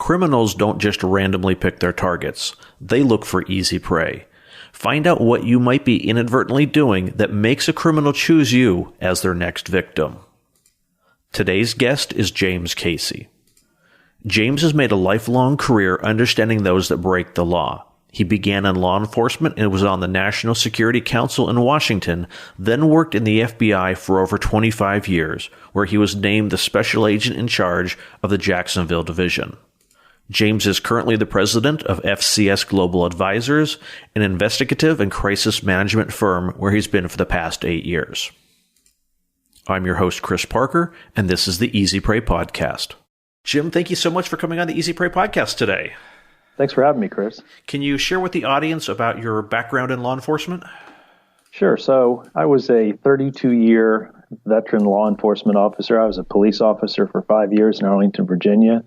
Criminals don't just randomly pick their targets. They look for easy prey. Find out what you might be inadvertently doing that makes a criminal choose you as their next victim. Today's guest is James Casey. James has made a lifelong career understanding those that break the law. He began in law enforcement and was on the National Security Council in Washington, then worked in the FBI for over 25 years, where he was named the special agent in charge of the Jacksonville division. James is currently the president of FCS Global Advisors, an investigative and crisis management firm where he's been for the past 8 years. I'm your host, Chris Parker, and this is the Easy Prey Podcast. Jim, thank you so much for coming on the Easy Prey Podcast today. Thanks for having me, Chris. Can you share with the audience about your background in law enforcement? Sure. So I was a 32-year veteran law enforcement officer. I was a police officer for 5 years in Arlington, Virginia.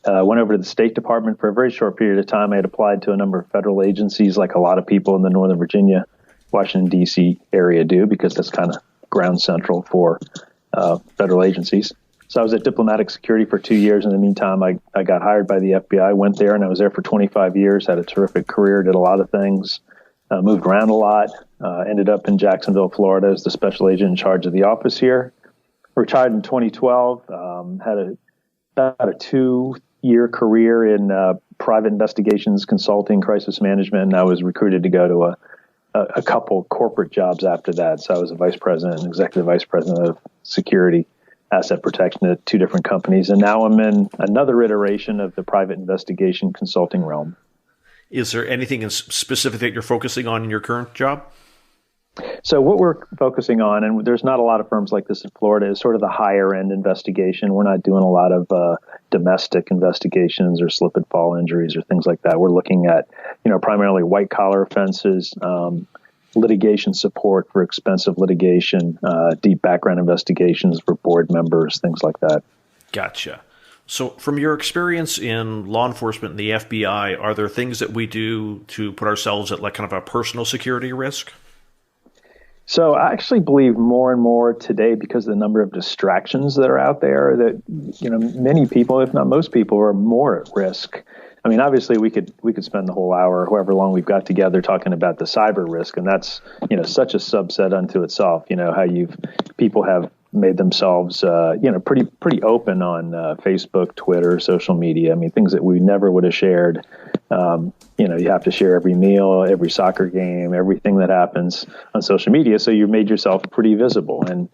Went over to the State Department for a very short period of time. I had applied to a number of federal agencies like a lot of people in the Northern Virginia, Washington, D.C. area do, because that's kind of ground central for federal agencies. So I was at Diplomatic Security for 2 years. In the meantime, I got hired by the FBI, went there, and I was there for 25 years, had a terrific career, did a lot of things, moved around a lot, ended up in Jacksonville, Florida as the special agent in charge of the office here. Retired in 2012, had about a 2-year career in private investigations, consulting, crisis management, and I was recruited to go to a couple corporate jobs after that. So I was a vice president and executive vice president of security, asset protection at 2 different companies. And now I'm in another iteration of the private investigation consulting realm. Is there anything in specific that you're focusing on in your current job? So what we're focusing on, and there's not a lot of firms like this in Florida, is sort of the higher end investigation. We're not doing a lot of domestic investigations or slip and fall injuries or things like that. We're looking at, primarily white collar offenses, litigation support for expensive litigation, deep background investigations for board members, things like that. Gotcha. So from your experience in law enforcement and the FBI, are there things that we do to put ourselves at like kind of a personal security risk? So I actually believe more and more today, because of the number of distractions that are out there, that, many people, if not most people, are more at risk. I mean, obviously, we could spend the whole hour, however long we've got together, talking about the cyber risk, and that's such a subset unto itself. How people have made themselves pretty open on Facebook, Twitter, social media. I mean, things that we never would have shared. You have to share every meal, every soccer game, everything that happens on social media. So you've made yourself pretty visible, and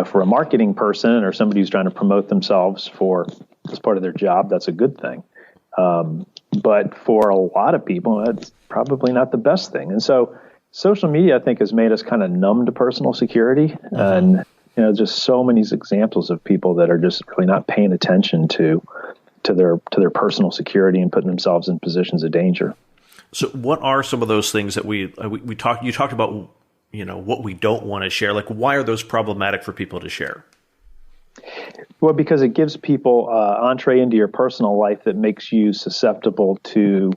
for a marketing person or somebody who's trying to promote themselves as part of their job, that's a good thing. But for a lot of people, that's probably not the best thing. And so social media, I think, has made us kind of numb to personal security. Mm-hmm. And, just so many examples of people that are just really not paying attention to their personal security and putting themselves in positions of danger. So what are some of those things that you talked about, what we don't want to share? Like, why are those problematic for people to share? Well, because it gives people entree into your personal life that makes you susceptible to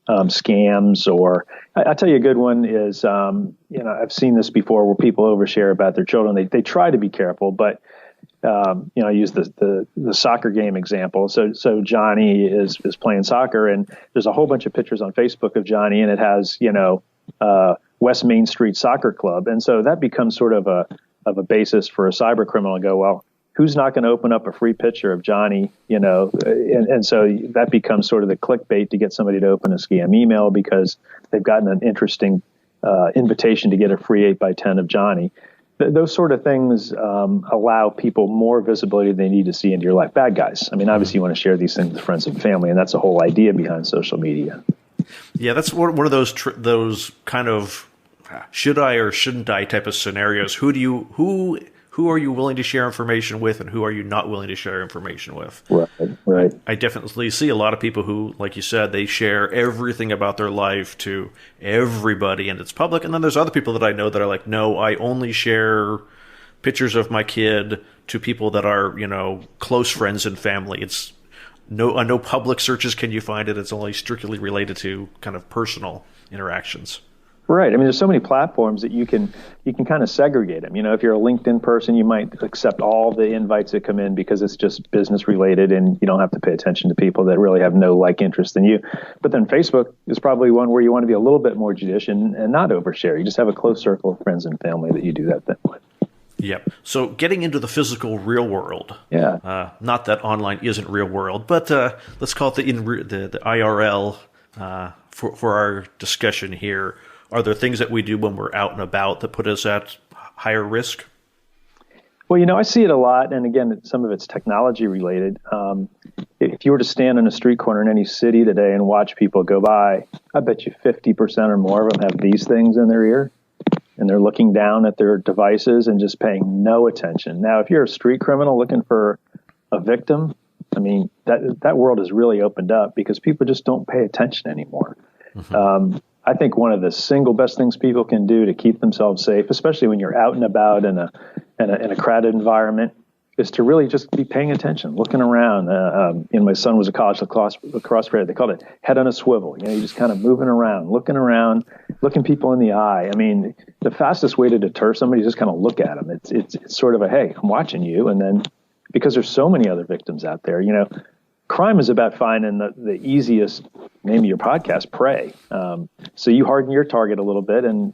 scams. Or I'll tell you a good one is, I've seen this before where people overshare about their children. They try to be careful, but I use the soccer game example. So Johnny is playing soccer, and there's a whole bunch of pictures on Facebook of Johnny, and it has West Main Street Soccer Club, and so that becomes sort of a basis for a cyber criminal to go, well, who's not going to open up a free picture of Johnny, and so that becomes sort of the clickbait to get somebody to open a scam email because they've gotten an interesting invitation to get a free 8x10 of Johnny. Those sort of things allow people more visibility than they need to see into your life. Bad guys. I mean, obviously you want to share these things with friends and family, and that's the whole idea behind social media. Yeah, that's one of those kind of should I or shouldn't I type of scenarios. Who are you willing to share information with, and who are you not willing to share information with? Right. I definitely see a lot of people who, like you said, they share everything about their life to everybody, and it's public. And then there's other people that I know that are like, no, I only share pictures of my kid to people that are, close friends and family. It's no public searches can you find it. It's only strictly related to kind of personal interactions. Right. I mean, there's so many platforms that you can kind of segregate them. If you're a LinkedIn person, you might accept all the invites that come in because it's just business related and you don't have to pay attention to people that really have no interest in you. But then Facebook is probably one where you want to be a little bit more judicious and not overshare. You just have a close circle of friends and family that you do that with. Yep. So getting into the physical real world. Yeah. Not that online isn't real world, but let's call it the IRL for our discussion here. Are there things that we do when we're out and about that put us at higher risk? Well, I see it a lot. And again, some of it's technology related. If you were to stand on a street corner in any city today and watch people go by, I bet you 50% or more of them have these things in their ear. And they're looking down at their devices and just paying no attention. Now, if you're a street criminal looking for a victim, I mean, that world has really opened up because people just don't pay attention anymore. Mm-hmm. I think one of the single best things people can do to keep themselves safe, especially when you're out and about in a crowded environment, is to really just be paying attention, looking around. My son was a college lacrosse player. They called it head on a swivel. You're just kind of moving around, looking people in the eye. I mean, the fastest way to deter somebody is just kind of look at them. It's sort of a, hey, I'm watching you. And then because there's so many other victims out there, crime is about finding the easiest, name of your podcast, prey. So you harden your target a little bit and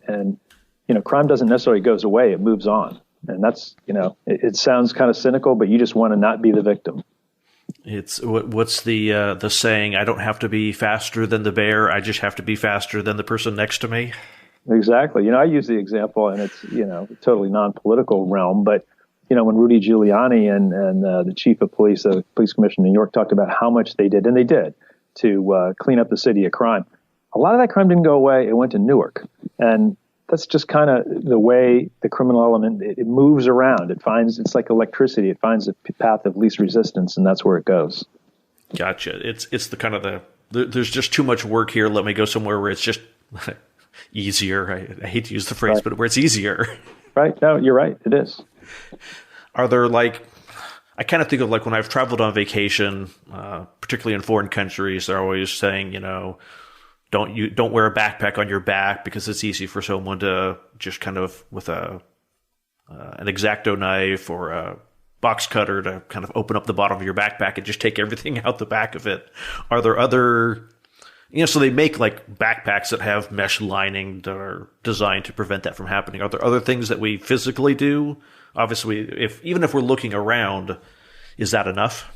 crime doesn't necessarily goes away. It moves on. And that's, it sounds kind of cynical, but you just want to not be the victim. It's what's the saying? I don't have to be faster than the bear. I just have to be faster than the person next to me. Exactly. I use the example and it's, totally non-political realm, but when Rudy Giuliani and the chief of police, the police commissioner in New York, talked about how much they did, and they did, to clean up the city of crime, a lot of that crime didn't go away. It went to Newark. And that's just kind of the way the criminal element, it moves around. It's like electricity. It finds a path of least resistance, and that's where it goes. Gotcha. It's the kind of there's just too much work here. Let me go somewhere where it's just easier. I hate to use the phrase, right. But where it's easier. Right. No, you're right. It is. Are there I kind of think of when I've traveled on vacation, particularly in foreign countries, they're always saying, don't wear a backpack on your back because it's easy for someone to just kind of with an X-Acto knife or a box cutter to kind of open up the bottom of your backpack and just take everything out the back of it. Are there other, so they make backpacks that have mesh lining that are designed to prevent that from happening. Are there other things that we physically do? Obviously, even if we're looking around, is that enough?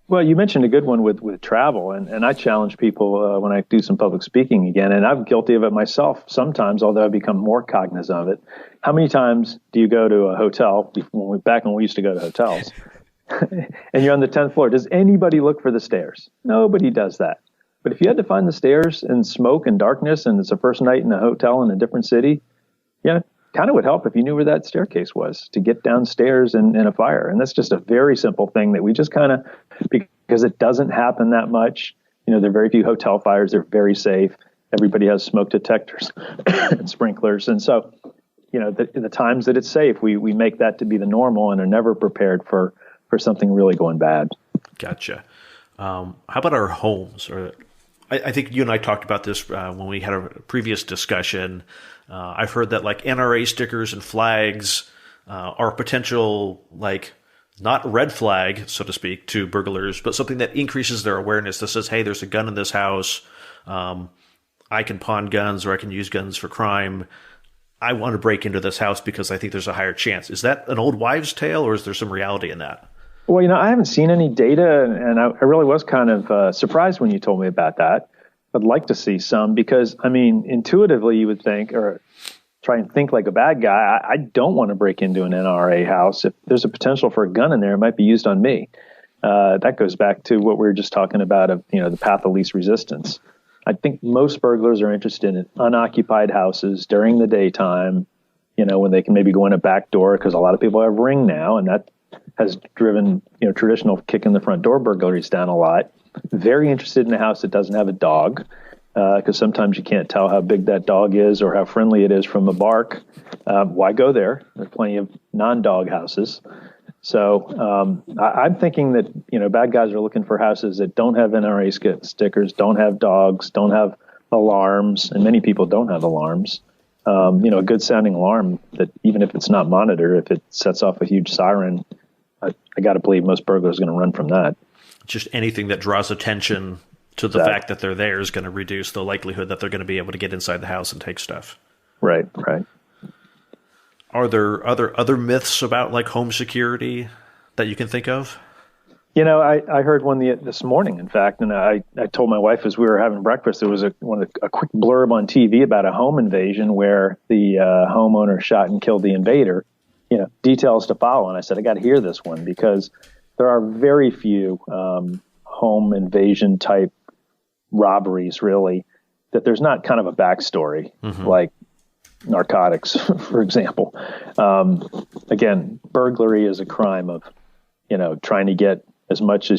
Well, you mentioned a good one with travel, and I challenge people when I do some public speaking again, and I'm guilty of it myself sometimes, although I've become more cognizant of it. How many times do you go to a hotel, back when we used to go to hotels, and you're on the 10th floor? Does anybody look for the stairs? Nobody does that. But if you had to find the stairs in smoke and darkness, and it's the first night in a hotel in a different city, kind of would help if you knew where that staircase was to get downstairs in a fire. And that's just a very simple thing that we just kind of, because it doesn't happen that much. There are very few hotel fires. They're very safe. Everybody has smoke detectors and sprinklers. And so, the times that it's safe, we make that to be the normal and are never prepared for something really going bad. Gotcha. How about our homes? I think you and I talked about this when we had a previous discussion. I've heard that NRA stickers and flags are potential, not red flag, so to speak, to burglars, but something that increases their awareness that says, hey, there's a gun in this house. I can pawn guns or I can use guns for crime. I want to break into this house because I think there's a higher chance. Is that an old wives' tale or is there some reality in that? Well, I haven't seen any data, and I really was kind of surprised when you told me about that. I'd like to see some because, intuitively you would think, or try and think like a bad guy, I don't want to break into an NRA house. If there's a potential for a gun in there, it might be used on me. That goes back to what we were just talking about of, the path of least resistance. I think most burglars are interested in unoccupied houses during the daytime, when they can maybe go in a back door, because a lot of people have Ring now, and that has driven, traditional kick in the front door burglaries down a lot. Very interested in a house that doesn't have a dog, because sometimes you can't tell how big that dog is or how friendly it is from a bark. Why go there? There's plenty of non-dog houses. So I'm thinking that, bad guys are looking for houses that don't have NRA stickers, don't have dogs, don't have alarms, and many people don't have alarms. A good sounding alarm that even if it's not monitored, if it sets off a huge siren, I got to believe most burglars are going to run from that. Just anything that draws attention to the fact that they're there is going to reduce the likelihood that they're going to be able to get inside the house and take stuff. Right. Are there other myths about like home security that you can think of? I heard one this morning, in fact, and I told my wife as we were having breakfast, there was a quick blurb on TV about a home invasion where the homeowner shot and killed the invader. Details to follow. And I said, I got to hear this one because there are very few home invasion type robberies, really, that there's not kind of a backstory, like narcotics, for example. Again, burglary is a crime of, trying to get as much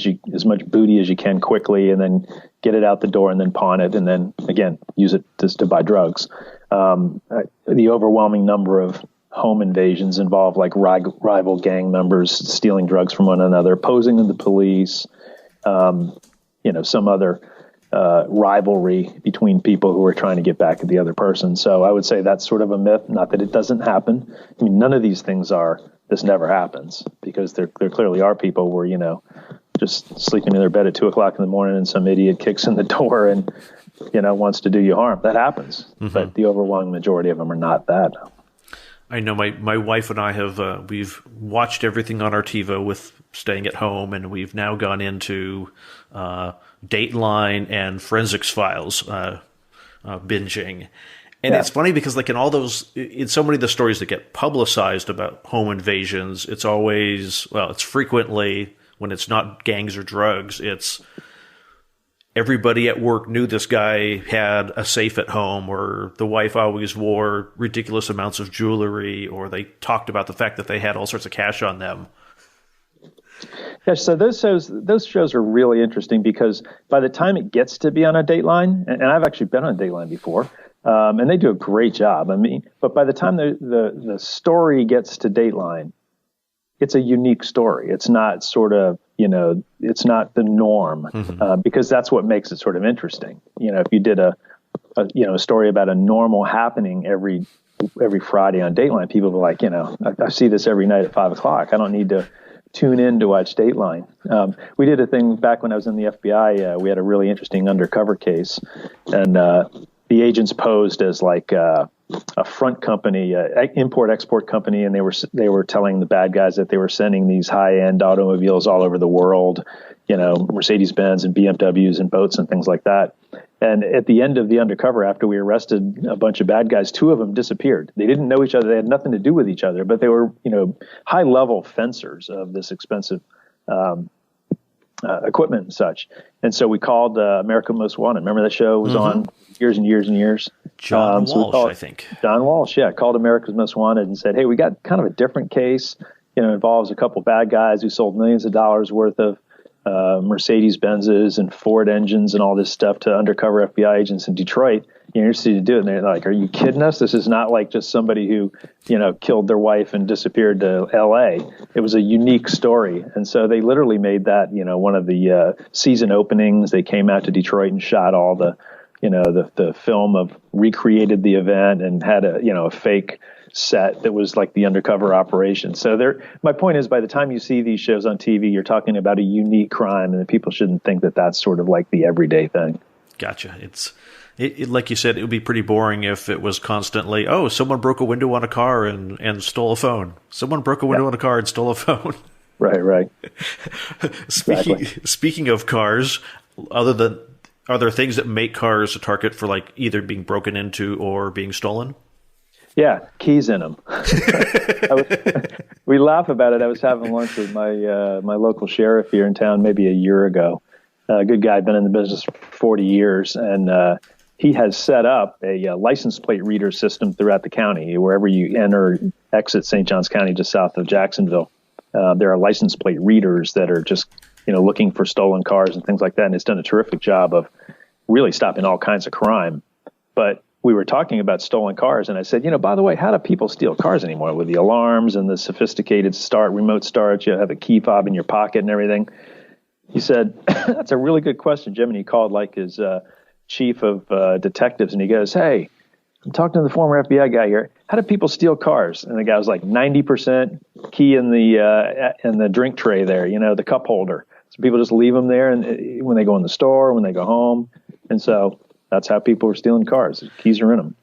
booty as you can quickly, and then get it out the door, and then pawn it, and then again use it to buy drugs. The overwhelming number of home invasions involve like rival gang members stealing drugs from one another, posing in the police, some other rivalry between people who are trying to get back at the other person. So I would say that's sort of a myth. Not that it doesn't happen. I mean, none of these things this never happens, because there clearly are people where, just sleeping in their bed at 2:00 in the morning and some idiot kicks in the door and, wants to do you harm. That happens. But the overwhelming majority of them are not that. I know my wife and I have, we've watched everything on our TiVo with staying at home, and we've now gone into Dateline and Forensics Files binging. And it's funny because like in so many of the stories that get publicized about home invasions, it's always, it's frequently, when it's not gangs or drugs, it's everybody at work knew this guy had a safe at home, or the wife always wore ridiculous amounts of jewelry, or they talked about the fact that they had all sorts of cash on them. Yeah, so those shows are really interesting because by the time it gets to be on a Dateline, and I've actually been on Dateline before, and they do a great job. I mean, but by the time the story gets to Dateline, it's a unique story. It's not sort of, it's not the norm, because that's what makes it sort of interesting. If you did a story about a normal happening every Friday on Dateline, people will be like, I see this every night at 5:00. I don't need to tune in to watch Dateline. We did a thing back when I was in the FBI. We had a really interesting undercover case, and the agents posed as like a front company, import-export company, and they were telling the bad guys that they were sending these high-end automobiles all over the world, Mercedes-Benz and BMWs and boats and things like that. And at the end of the undercover, after we arrested a bunch of bad guys, 2 of them disappeared. They didn't know each other. They had nothing to do with each other, but they were, high-level fencers of this expensive equipment and such. And so we called America's Most Wanted. Remember that show was on years and years and years? John Walsh, I think. John Walsh, yeah. Called America's Most Wanted and said, hey, we got kind of a different case. Involves a couple bad guys who sold millions of dollars worth of Mercedes-Benzes and Ford engines and all this stuff to undercover FBI agents in Detroit. You're interested to do it. And they're like, are you kidding us? This is not like just somebody who, killed their wife and disappeared to L.A. It was a unique story. And so they literally made that, one of the season openings. They came out to Detroit and shot all the film of, recreated the event and had a fake set that was like the undercover operation. So my point is, by the time you see these shows on TV, you're talking about a unique crime, and people shouldn't think that that's sort of like the everyday thing. Gotcha. It like you said, it would be pretty boring if it was constantly, someone broke a window on a car and stole a phone. Someone broke a window on a car and stole a phone. Right. Speaking of cars, are there things that make cars a target for like either being broken into or being stolen? Yeah, keys in them. We laugh about it. I was having lunch with my local sheriff here in town maybe a year ago. A good guy, been in the business for 40 years, and he has set up a license plate reader system throughout the county. Wherever you enter, exit St. Johns County, just south of Jacksonville, there are license plate readers that are just looking for stolen cars and things like that. And it's done a terrific job of really stopping all kinds of crime. But we were talking about stolen cars, and I said, by the way, how do people steal cars anymore with the alarms and the sophisticated remote start? You have a key fob in your pocket and everything. He said, that's a really good question, Jim. And he called like his chief of detectives, and he goes, hey, I'm talking to the former FBI guy here. How do people steal cars? And the guy was like 90% key in the drink tray there, the cup holder. So people just leave them there, and when they go in the store, when they go home, and so that's how people were stealing cars. Keys are in them.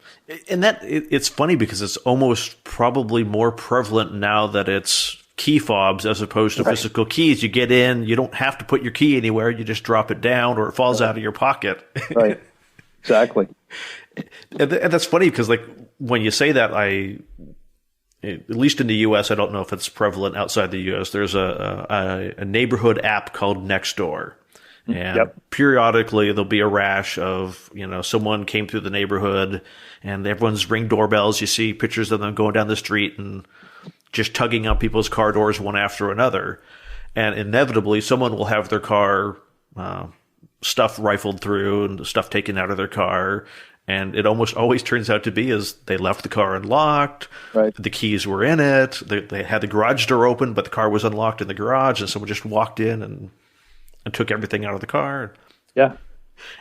And it's funny because it's almost probably more prevalent now that it's key fobs as opposed to physical keys. You get in, you don't have to put your key anywhere. You just drop it down or it falls out of your pocket. Right. Exactly. And that's funny because like when you say that, at least in the U.S., I don't know if it's prevalent outside the U.S., there's a neighborhood app called Nextdoor. And periodically there'll be a rash of, someone came through the neighborhood and everyone's ring doorbells. You see pictures of them going down the street and just tugging out people's car doors one after another. And inevitably someone will have their car stuff rifled through and stuff taken out of their car. And it almost always turns out to be as they left the car unlocked. Right. The keys were in it. They had the garage door open, but the car was unlocked in the garage, and someone just walked in and took everything out of the car. Yeah.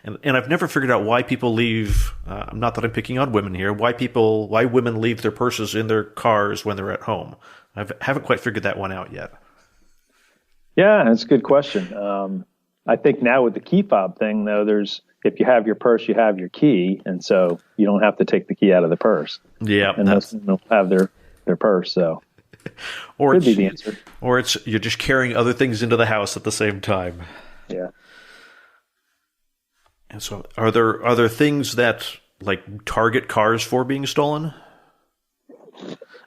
And I've never figured out why people leave. Not that I'm picking on women here. Why women leave their purses in their cars when they're at home. I haven't quite figured that one out yet. Yeah, that's a good question. I think now with the key fob thing, though, if you have your purse, you have your key, and so you don't have to take the key out of the purse. Yeah, and most of them don't have their purse, so or could be the answer. Or you're just carrying other things into the house at the same time. Yeah. And so, are there things that like target cars for being stolen?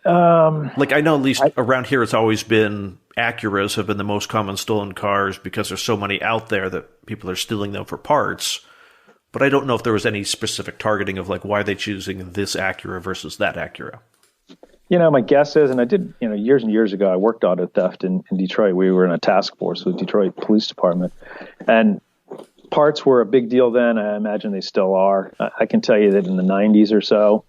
Like I know at least around here, it's always been Acuras have been the most common stolen cars because there's so many out there that people are stealing them for parts. But I don't know if there was any specific targeting of like why are they choosing this Acura versus that Acura. My guess is, and I did, years and years ago, I worked auto theft in Detroit. We were in a task force with Detroit Police Department, and parts were a big deal then. I imagine they still are. I can tell you that in the 90s or so,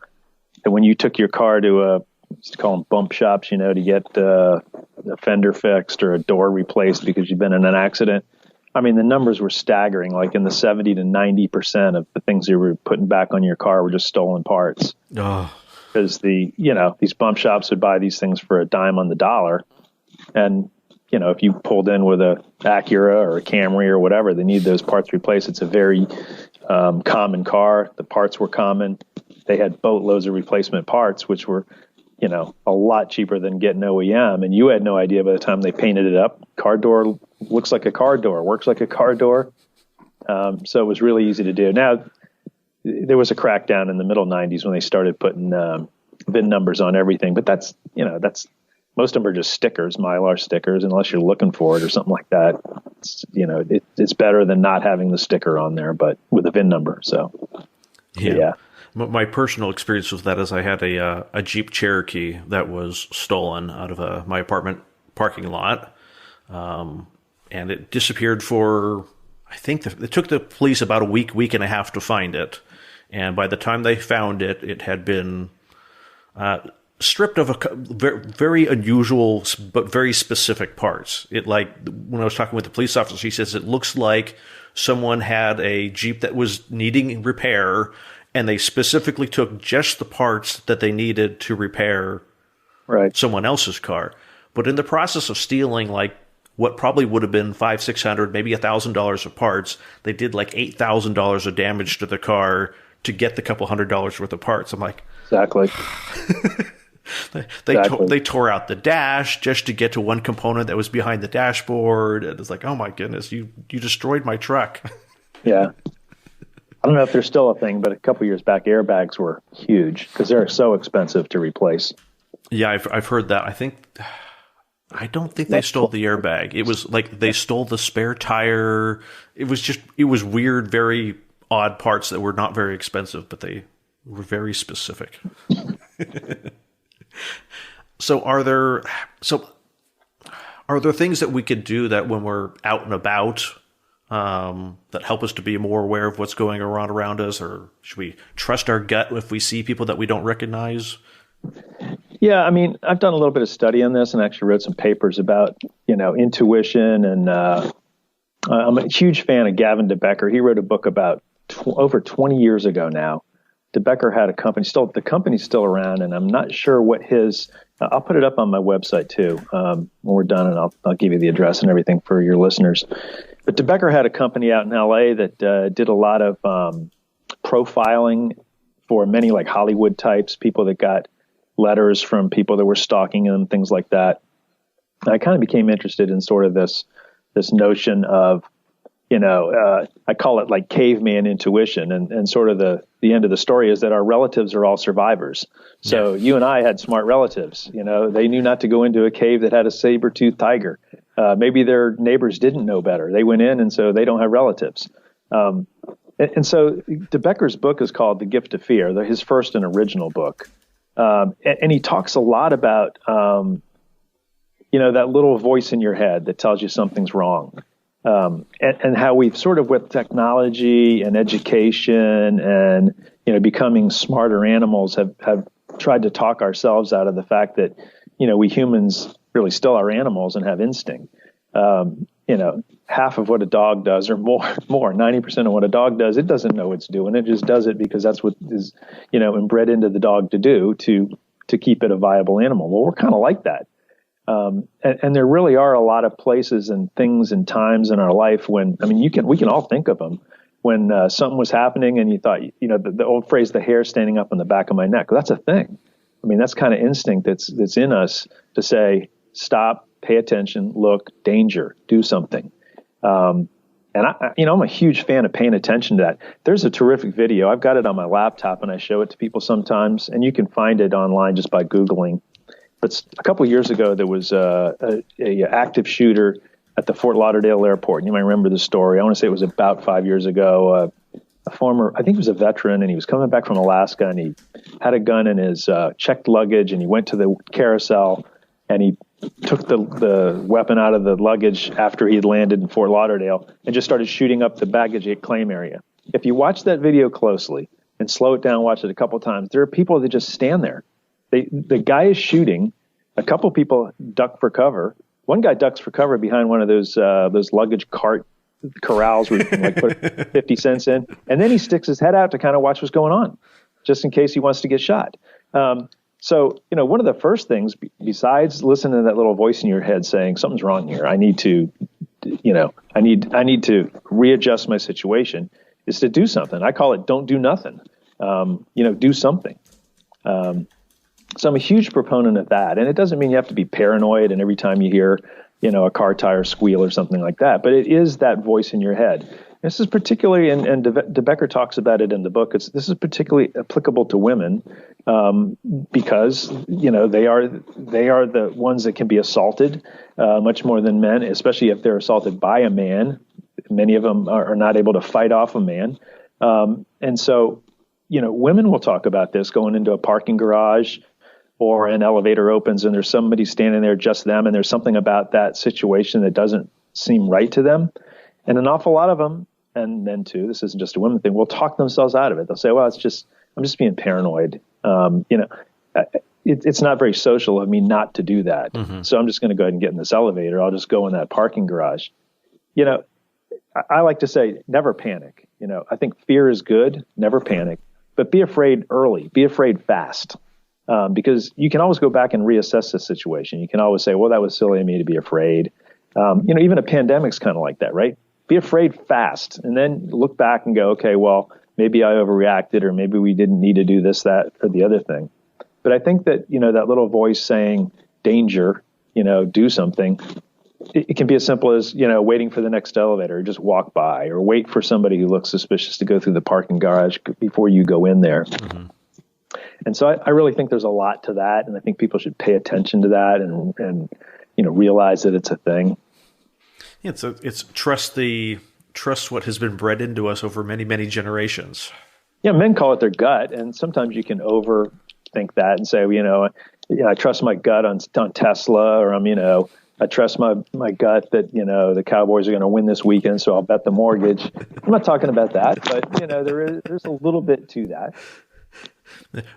that when you took your car to used to call them bump shops, to get a fender fixed or a door replaced because you've been in an accident. I mean, the numbers were staggering, like in the 70 to 90% of the things you were putting back on your car were just stolen parts. Oh. Because these bump shops would buy these things for a dime on the dollar. And, if you pulled in with a Acura or a Camry or whatever, they need those parts replaced. It's a very common car. The parts were common. They had boatloads of replacement parts, which were, a lot cheaper than getting OEM. And you had no idea by the time they painted it up. Car door looks like a car door, works like a car door. So it was really easy to do. Now, there was a crackdown in the middle 90s when they started putting VIN numbers on everything. But that's most of them are just stickers, Mylar stickers, unless you're looking for it or something like that. It's better than not having the sticker on there, but with a VIN number. So, yeah. My personal experience with that is I had a Jeep Cherokee that was stolen out of my apartment parking lot. And it disappeared for, I think it took the police about a week and a half to find it. And by the time they found it, it had been stripped of very unusual but very specific parts. When I was talking with the police officer, he says it looks like someone had a Jeep that was needing repair, and they specifically took just the parts that they needed to repair someone else's car. But in the process of stealing, like what probably would have been $500-600, maybe $1,000 of parts, they did like $8,000 of damage to the car to get the couple $100 worth of parts. I'm like, exactly. They tore out the dash just to get to one component that was behind the dashboard, and it's like, oh my goodness, you destroyed my truck. Yeah. I don't know if they're still a thing, but a couple years back, airbags were huge because they're so expensive to replace. Yeah, I've heard that. I don't think they stole the airbag. It was like they stole the spare tire. It was weird, very odd parts that were not very expensive, but they were very specific. So are there things that we could do that when we're out and about that help us to be more aware of what's going on around us, or should we trust our gut if we see people that we don't recognize? Yeah, I mean, I've done a little bit of study on this and actually wrote some papers about, intuition. And I'm a huge fan of Gavin DeBecker. He wrote a book about over 20 years ago now DeBecker had a company. The company's still around, and I'm not sure what his. I'll put it up on my website too when we're done, and I'll give you the address and everything for your listeners. But DeBecker had a company out in LA that did a lot of profiling for many like Hollywood types, people that got letters from people that were stalking them, things like that. And I kind of became interested in sort of this notion of, I call it like caveman intuition, and sort of the end of the story is that our relatives are all survivors. So you and I had smart relatives. They knew not to go into a cave that had a saber-toothed tiger. Maybe their neighbors didn't know better. They went in, and so they don't have relatives. And so DeBecker's book is called The Gift of Fear, his first and original book. And he talks a lot about, that little voice in your head that tells you something's wrong. And how we've sort of, with technology and education and, becoming smarter animals, have tried to talk ourselves out of the fact that, we humans really still are animals and have instinct. Half of what a dog does or more, 90% of what a dog does, it doesn't know it's doing. It just does it because that's what is, inbred into the dog to do to keep it a viable animal. Well, we're kind of like that. And there really are a lot of places and things and times in our life when, we can all think of them, when something was happening and you thought, the old phrase, the hair standing up on the back of my neck, well, that's a thing. That's kind of instinct that's in us to say, stop, pay attention, look, danger, do something. And I'm a huge fan of paying attention to that. There's a terrific video. I've got it on my laptop and I show it to people sometimes, and you can find it online just by Googling. But a couple of years ago, there was a active shooter at the Fort Lauderdale airport. And you might remember the story. I want to say it was about 5 years ago. A former, I think he was a veteran, and he was coming back from Alaska, and he had a gun in his checked luggage, and he went to the carousel, and he took the weapon out of the luggage after he had landed in Fort Lauderdale and just started shooting up the baggage claim area. If you watch that video closely and slow it down, watch it a couple of times, there are people that just stand there. The guy is shooting. A couple people duck for cover. One guy ducks for cover behind one of those luggage cart corrals where you can put 50 cents in. And then he sticks his head out to kind of watch what's going on, just in case he wants to get shot. So, one of the first things, besides listening to that little voice in your head saying something's wrong here, I need to readjust my situation, is to do something. I call it don't do nothing. Do something. So I'm a huge proponent of that. And it doesn't mean you have to be paranoid and every time you hear, a car tire squeal or something like that. But it is that voice in your head. This is particularly, and DeBecker talks about it in the book, this is particularly applicable to women because, they are the ones that can be assaulted much more than men, especially if they're assaulted by a man. Many of them are not able to fight off a man. And so, women will talk about this going into a parking garage or an elevator opens and there's somebody standing there, just them, and there's something about that situation that doesn't seem right to them. And an awful lot of them, and men too, this isn't just a women thing, will talk themselves out of it. They'll say, well, I'm just being paranoid. It's not very social of me not to do that. Mm-hmm. So I'm just going to go ahead and get in this elevator. I'll just go in that parking garage. I like to say, never panic. I think fear is good, never panic, but be afraid early, be afraid fast. Because you can always go back and reassess the situation. You can always say, well, that was silly of me to be afraid. Even a pandemic's kind of like that, right? Be afraid fast and then look back and go, okay, well, maybe I overreacted or maybe we didn't need to do this, that, or the other thing. But I think that, that little voice saying danger, do something, it can be as simple as, waiting for the next elevator, or just walk by, or wait for somebody who looks suspicious to go through the parking garage before you go in there. Mm-hmm. And so I really think there's a lot to that, and I think people should pay attention to that and realize that it's a thing. Yeah, it's trust what has been bred into us over many, many generations. Yeah, men call it their gut, and sometimes you can overthink that and say, I trust my gut on Tesla, or I trust my gut that the Cowboys are going to win this weekend, so I'll bet the mortgage. I'm not talking about that, but there's a little bit to that.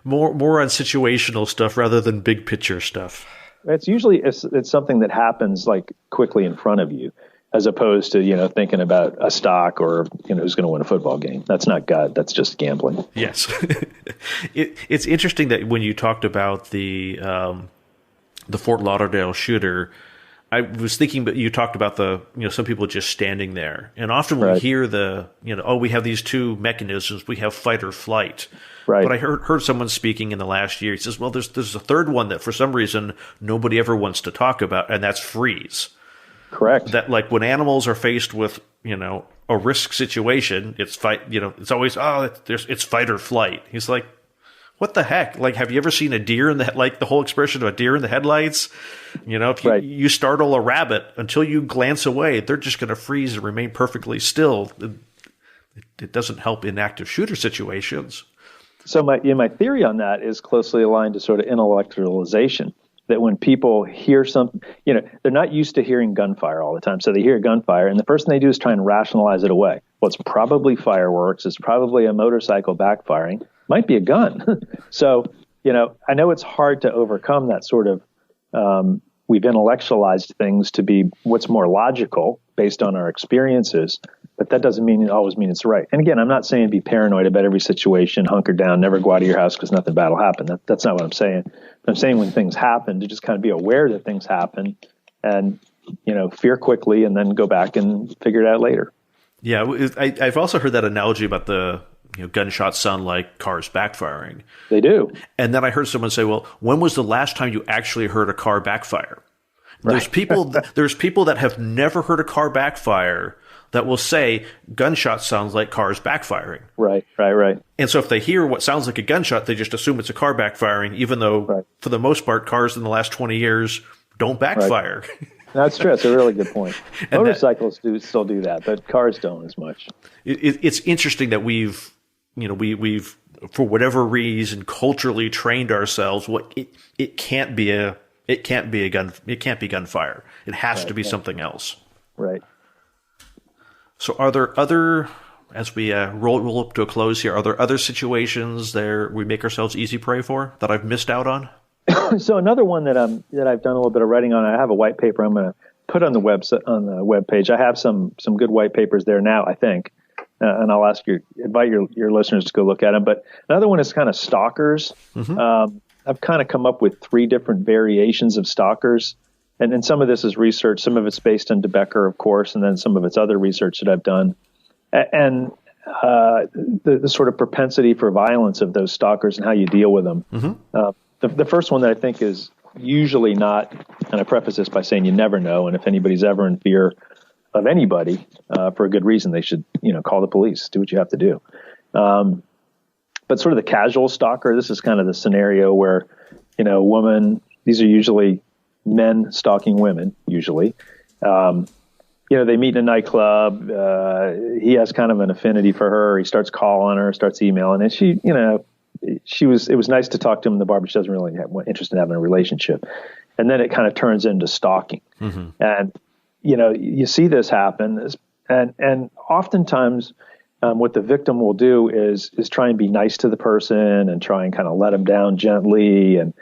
More on situational stuff rather than big picture stuff. It's usually it's something that happens like quickly in front of you, as opposed to thinking about a stock or who's going to win a football game. That's not gut. That's just gambling. Yes. It's interesting that when you talked about the Fort Lauderdale shooter, I was thinking, but you talked about some people just standing there, and often we hear we have these two mechanisms, we have fight or flight. Right. But I heard someone speaking in the last year. He says, well, there's a third one that for some reason nobody ever wants to talk about, and that's freeze. Correct. That like when animals are faced with a risk situation, it's fight. It's always it's fight or flight. He's like, what the heck? Like, have you ever seen a deer in the whole expression of a deer in the headlights? If you startle a rabbit, until you glance away, they're just going to freeze and remain perfectly still. It doesn't help in active shooter situations. So my theory on that is closely aligned to sort of intellectualization. That when people hear something, they're not used to hearing gunfire all the time. So they hear gunfire, and the first thing they do is try and rationalize it away. Well, it's probably fireworks. It's probably a motorcycle backfiring. Might be a gun. So, I know it's hard to overcome that sort of, we've intellectualized things to be what's more logical based on our experiences, but that doesn't always mean it's right. And again, I'm not saying be paranoid about every situation, hunker down, never go out of your house because nothing bad will happen. That's not what I'm saying. I'm saying when things happen, to just kind of be aware that things happen and, fear quickly and then go back and figure it out later. Yeah. I've also heard that analogy about the, gunshots sound like cars backfiring. They do. And then I heard someone say, well, when was the last time you actually heard a car backfire? Right. There's people that have never heard a car backfire that will say gunshot sounds like cars backfiring. Right. And so if they hear what sounds like a gunshot, they just assume it's a car backfiring, even though for the most part, cars in the last 20 years don't backfire. Right. That's true. That's a really good point. Motorcycles still do that, but cars don't as much. It's interesting that we've for whatever reason culturally trained ourselves. It can't be gunfire. It has to be something else. Right. So are there other, as we roll up to a close here, are there other situations there we make ourselves easy prey for that I've missed out on? So another one that I've done a little bit of writing on, I have a white paper I'm going to put on the web page. I have some good white papers there now, I think. And I'll invite your listeners to go look at them. But another one is kind of stalkers. Mm-hmm. I've kind of come up with 3 different variations of stalkers. And some of this is research. Some of it's based on DeBecker, of course, and then some of it's other research that I've done. And the sort of propensity for violence of those stalkers and how you deal with them. Mm-hmm. The first one that I think is usually not, and I preface this by saying you never know, and if anybody's ever in fear of anybody, for a good reason, they should, call the police, do what you have to do. But sort of the casual stalker, this is kind of the scenario where, woman, these are usually men stalking women, usually. They meet in a nightclub. He has kind of an affinity for her. He starts calling her, starts emailing, and she, it was nice to talk to him in the bar, but she doesn't really have interest in having a relationship. And then it kind of turns into stalking. Mm-hmm. And, you see this happen, and oftentimes what the victim will do is try and be nice to the person and try and kind of let them down gently and,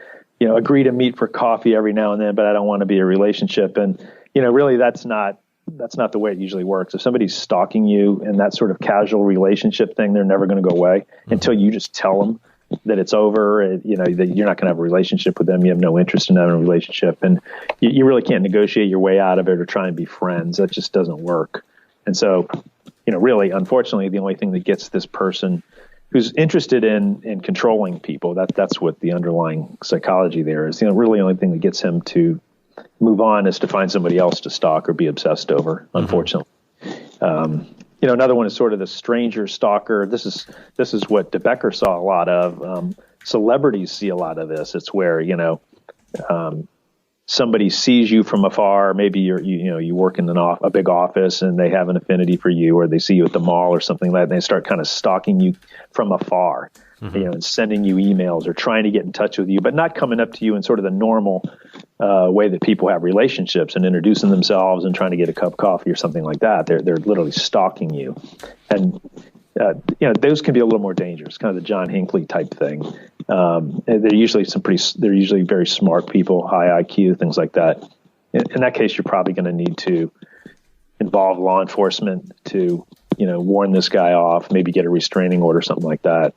agree to meet for coffee every now and then, but I don't want to be a relationship. And, really that's not the way it usually works. If somebody's stalking you in that sort of casual relationship thing, they're never going to go away until you just tell them that it's over, that you're not going to have a relationship with them. You have no interest in having a relationship, and you really can't negotiate your way out of it or try and be friends. That just doesn't work. And so, really, unfortunately, the only thing that gets this person who's interested in controlling people, that's what the underlying psychology there is. Really the only thing that gets him to move on is to find somebody else to stalk or be obsessed over, unfortunately. Mm-hmm. Another one is sort of the stranger stalker. This is what DeBecker saw a lot of. Celebrities see a lot of this. It's where, somebody sees you from afar. Maybe you work in a big office and they have an affinity for you, or they see you at the mall or something like that, and they start kind of stalking you from afar, mm-hmm. And sending you emails or trying to get in touch with you, but not coming up to you in sort of the normal way that people have relationships and introducing themselves and trying to get a cup of coffee or something like that. They're literally stalking you. And those can be a little more dangerous, kind of the John Hinckley type thing. They're usually very smart people, high IQ, things like that. In that case, you're probably going to need to involve law enforcement to, warn this guy off, maybe get a restraining order, something like that.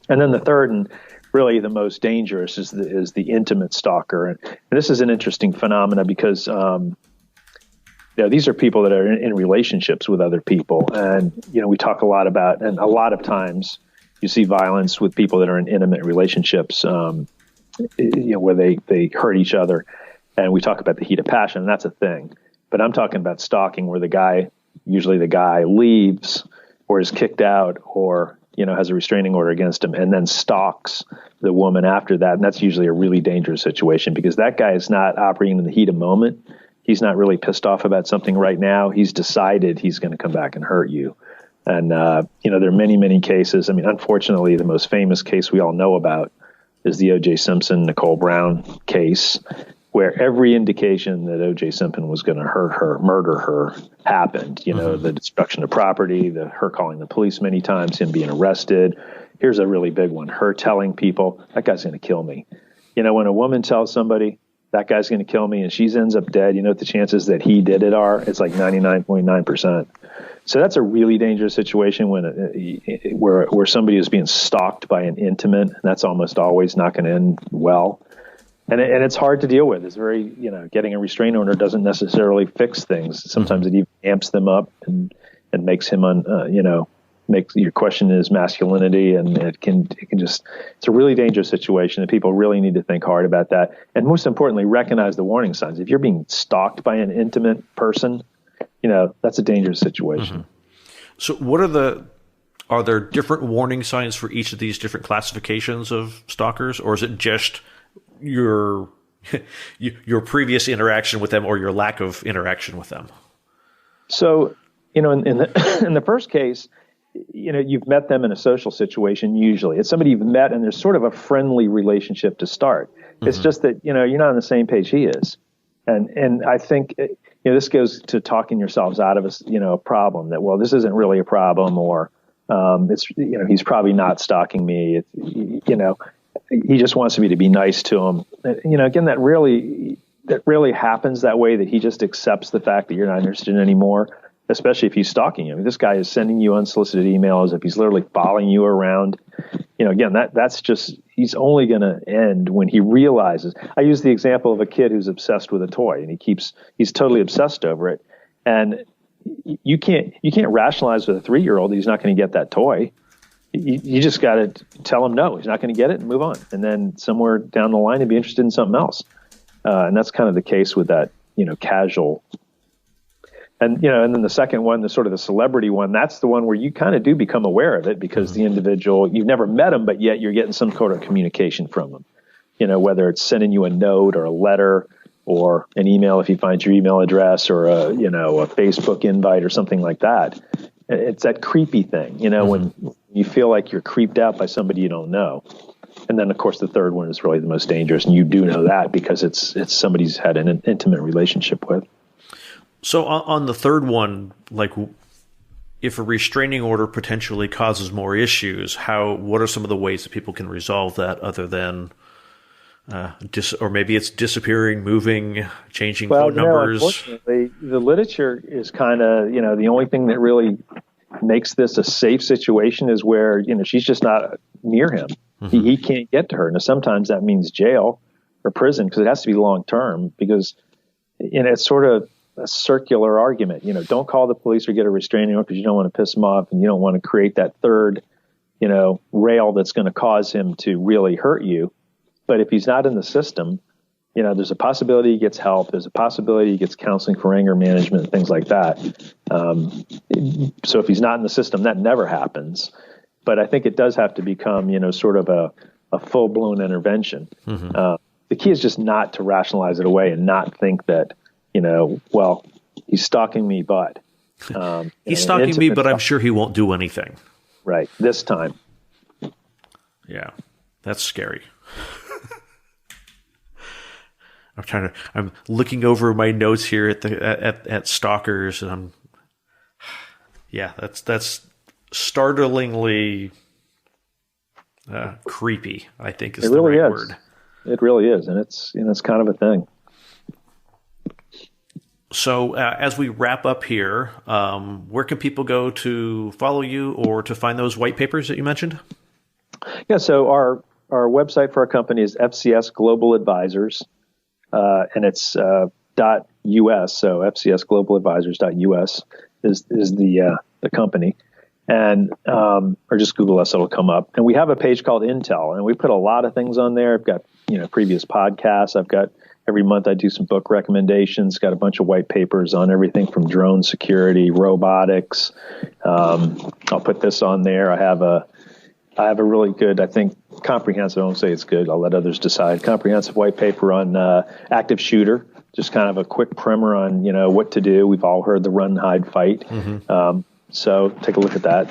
And then the third and really the most dangerous is the intimate stalker. And this is an interesting phenomena because these are people that are in relationships with other people. And, we talk a lot about, and a lot of times you see violence with people that are in intimate relationships, where they hurt each other. And we talk about the heat of passion, and that's a thing. But I'm talking about stalking where usually the guy leaves or is kicked out or, has a restraining order against him and then stalks the woman after that. And that's usually a really dangerous situation because that guy is not operating in the heat of moment. He's not really pissed off about something right now. He's decided he's going to come back and hurt you. And, there are many, many cases. I mean, unfortunately, the most famous case we all know about is the O.J. Simpson, Nicole Brown case, where every indication that O.J. Simpson was going to murder her happened. The destruction of property, her calling the police many times, him being arrested. Here's a really big one. Her telling people, that guy's going to kill me. When a woman tells somebody, that guy's going to kill me, and she ends up dead, what the chances that he did it are? It's like 99.9%. So that's a really dangerous situation where somebody is being stalked by an intimate. That's almost always not going to end well. And it's hard to deal with. It's very, getting a restraining order doesn't necessarily fix things. Sometimes it even amps them up and makes him, makes your question his masculinity. And it can it's a really dangerous situation and people really need to think hard about that. And most importantly, recognize the warning signs. If you're being stalked by an intimate person, that's a dangerous situation. Mm-hmm. So are there different warning signs for each of these different classifications of stalkers, or is it just your previous interaction with them or your lack of interaction with them? So, in the first case, you've met them in a social situation. Usually it's somebody you've met and there's sort of a friendly relationship to start. Mm-hmm. It's just that, you're not on the same page he is. And I think, this goes to talking yourselves out of a problem that, well, this isn't really a problem, or, it's, he's probably not stalking me. He just wants me to be nice to him. Again, that really happens that way, that he just accepts the fact that you're not interested anymore, especially if he's stalking you. I mean, this guy is sending you unsolicited emails, if he's literally following you around. Again, that's just, he's only going to end when he realizes. I use the example of a kid who's obsessed with a toy and he's totally obsessed over it. And you can't rationalize with a 3-year-old that he's not going to get that toy. You just got to tell him no, he's not going to get it and move on. And then somewhere down the line, he'd be interested in something else. And that's kind of the case with that, casual. And, and then the second one, the sort of the celebrity one, that's the one where you kind of do become aware of it because the individual, you've never met him, but yet you're getting some sort of communication from him, whether it's sending you a note or a letter or an email if he finds your email address, or a Facebook invite or something like that. It's that creepy thing, when you feel like you're creeped out by somebody you don't know. And then, of course, the third one is really the most dangerous, and you do know that because it's somebody who's had an intimate relationship with. So on the third one, like if a restraining order potentially causes more issues, what are some of the ways that people can resolve that other than or maybe it's disappearing, moving, changing phone numbers? Unfortunately, the literature is kind of, the only thing that really makes this a safe situation is where, she's just not near him. Mm-hmm. He can't get to her. Now, sometimes that means jail or prison because it has to be long term because, it's sort of a circular argument. Don't call the police or get a restraining order because you don't want to piss him off and you don't want to create that third, rail that's going to cause him to really hurt you. But if he's not in the system, there's a possibility he gets help. There's a possibility he gets counseling for anger management and things like that. So if he's not in the system, that never happens. But I think it does have to become, sort of a full-blown intervention. Mm-hmm. The key is just not to rationalize it away and not think that, well, he's stalking me, but... he's stalking me, but I'm sure he won't do anything. Right. This time. Yeah. That's scary. I'm looking over my notes here at stalkers, and that's startlingly creepy, I think is the right word. It really is. And it's kind of a thing. So as we wrap up here, where can people go to follow you or to find those white papers that you mentioned? Yeah, so our website for our company is FCS Global Advisors, and it's .us. So FCSGlobalAdvisors.us is the company, and or just Google us; it'll come up. And we have a page called Intel, and we put a lot of things on there. I've got previous podcasts. I've got every month I do some book recommendations. Got a bunch of white papers on everything from drone security, robotics. I'll put this on there. I have a really good, I think, comprehensive, I won't say it's good, I'll let others decide, comprehensive white paper on active shooter, just kind of a quick primer on, what to do. We've all heard the run, hide, fight. Mm-hmm. So take a look at that.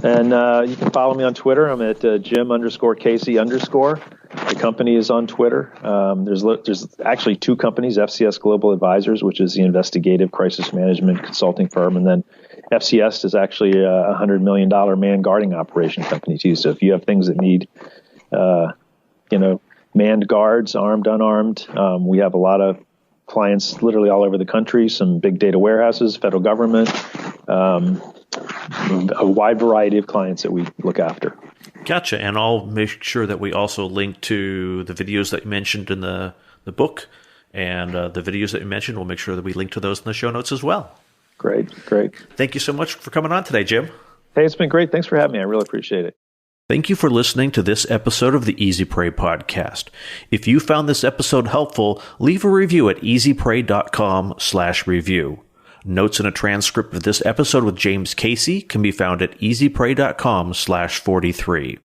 And you can follow me on Twitter. I'm at Jim_Casey_. The company is on Twitter. There's actually two companies, FCS Global Advisors, which is the investigative crisis management consulting firm, and then FCS is actually a $100 million man guarding operation company too. So if you have things that need, manned guards, armed, unarmed, we have a lot of clients literally all over the country, some big data warehouses, federal government, a wide variety of clients that we look after. Gotcha. And I'll make sure that we also link to the videos that you mentioned in the book, and the videos that you mentioned, we'll make sure that we link to those in the show notes as well. Great. Thank you so much for coming on today, Jim. Hey, it's been great. Thanks for having me. I really appreciate it. Thank you for listening to this episode of the Easy Prey podcast. If you found this episode helpful, leave a review at easyprey.com/review. Notes and a transcript of this episode with James Casey can be found at easyprey.com/43.